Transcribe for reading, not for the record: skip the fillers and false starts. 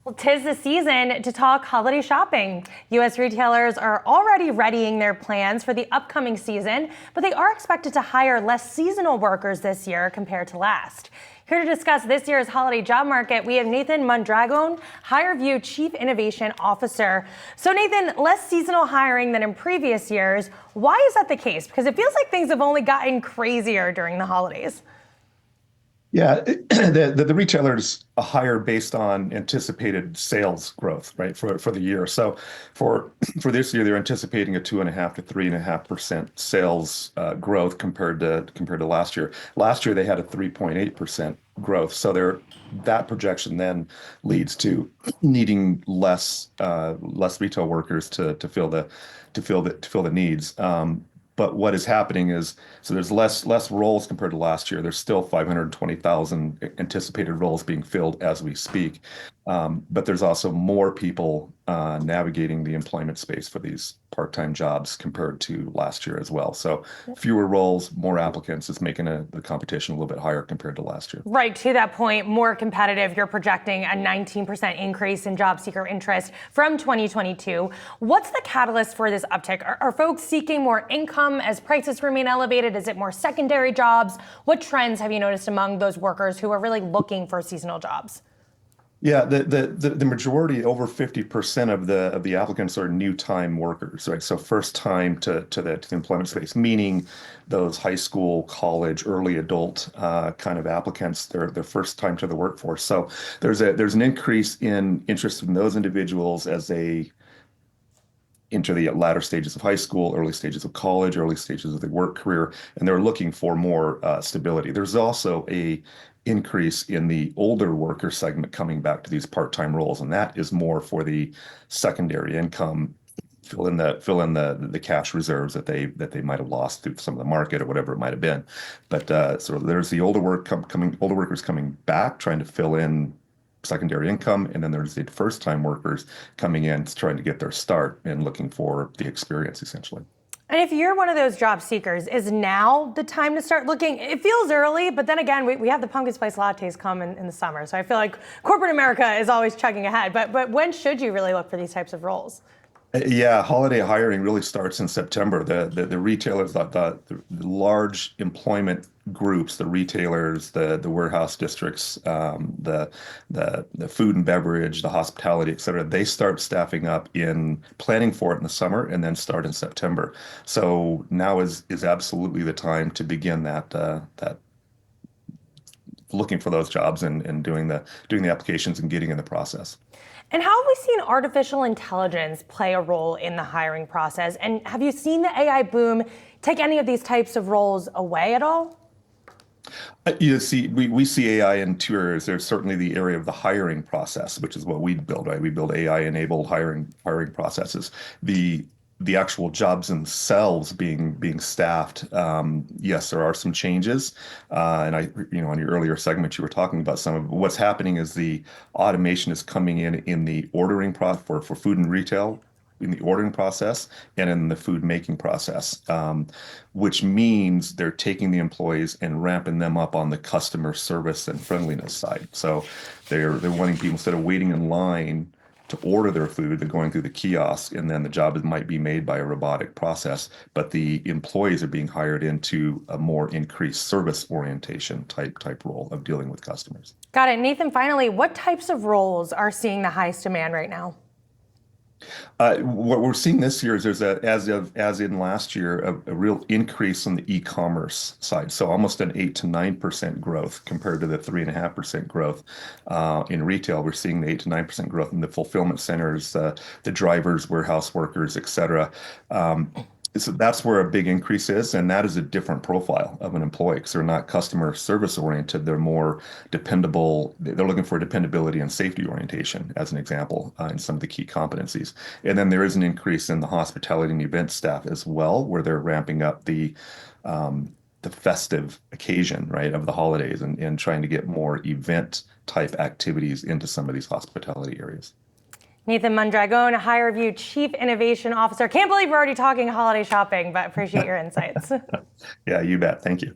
Well, 'tis the season to talk holiday shopping. U.S. retailers are already readying their plans for the upcoming season, but they are expected to hire less seasonal workers this year compared to last. Here to discuss this year's holiday job market, we have Nathan Mondragon, HireVue Chief Innovation Officer. So Nathan, less seasonal hiring than in previous years. Why is that the case? Because it feels like things have only gotten crazier during the holidays. Yeah, the retailers hire based on anticipated sales growth, right, for the year. So for for this year, they're anticipating a 2.5 to 3.5% sales growth compared to last year. Last year they had a 3.8% growth. So that projection then leads to needing less retail workers to fill the needs. But what is happening is, so there's less roles compared to last year. There's still 520,000 anticipated roles being filled as we speak. But there's also more people navigating the employment space for these part-time jobs compared to last year as well. So fewer roles, more applicants is making the competition a little bit higher compared to last year. Right, to that point, more competitive. You're projecting a 19% increase in job seeker interest from 2022. What's the catalyst for this uptick? Are folks seeking more income as prices remain elevated? Is it more secondary jobs? What trends have you noticed among those workers who are really looking for seasonal jobs? Yeah, the majority, over 50% of the applicants are new time workers, right? So first time to the employment space, meaning those high school, college, early adult kind of applicants, they're first time to the workforce. So there's an increase in interest in those individuals as they enter the latter stages of high school, early stages of college, early stages of the work career, and they're looking for more stability. There's also a increase in the older worker segment coming back to these part-time roles, and that is more for the secondary income, fill in the cash reserves that they might have lost through some of the market or whatever it might have been. But so there's the older workers coming back, trying to fill in secondary income, and then there's the first-time workers coming in trying to get their start and looking for the experience essentially. And if you're one of those job seekers, is now the time to start looking? It feels early, but then again, we have the pumpkin spice lattes come in the summer. So I feel like corporate America is always chugging ahead. But when should you really look for these types of roles? Yeah, holiday hiring really starts in September. The retailers, the large employment groups, the retailers, the warehouse districts, the food and beverage, the hospitality, et cetera, they start staffing up in planning for it in the summer and then start in September. So now is absolutely the time to begin that looking for those jobs and doing the applications and getting in the process. And how have we seen artificial intelligence play a role in the hiring process? And have you seen the AI boom take any of these types of roles away at all? You see, we see AI in two areas. There's certainly the area of the hiring process, which is what we build, right? We build AI-enabled hiring processes. The actual jobs themselves being staffed, yes, there are some changes. And on your earlier segment, you were talking about some of what's happening is the automation is coming in the ordering process for food and retail, in the ordering process and in the food making process, which means they're taking the employees and ramping them up on the customer service and friendliness side. So they're wanting people, instead of waiting in line to order their food, they're going through the kiosk, and then the job might be made by a robotic process, but the employees are being hired into a more increased service orientation type role of dealing with customers. Got it. Nathan, finally, what types of roles are seeing the highest demand right now? What we're seeing this year is as in last year, a real increase on the e-commerce side. So almost an 8 to 9% growth compared to the 3.5% growth in retail. We're seeing the 8 to 9% growth in the fulfillment centers, the drivers, warehouse workers, et cetera. So that's where a big increase is, and that is a different profile of an employee because they're not customer service oriented. They're more dependable. They're looking for dependability and safety orientation, as an example, in some of the key competencies. And then there is an increase in the hospitality and event staff as well, where they're ramping up the festive occasion, right, of the holidays and trying to get more event type activities into some of these hospitality areas. Nathan Mondragon, HireVue Chief Innovation Officer. Can't believe we're already talking holiday shopping, but appreciate your insights. Yeah, you bet. Thank you.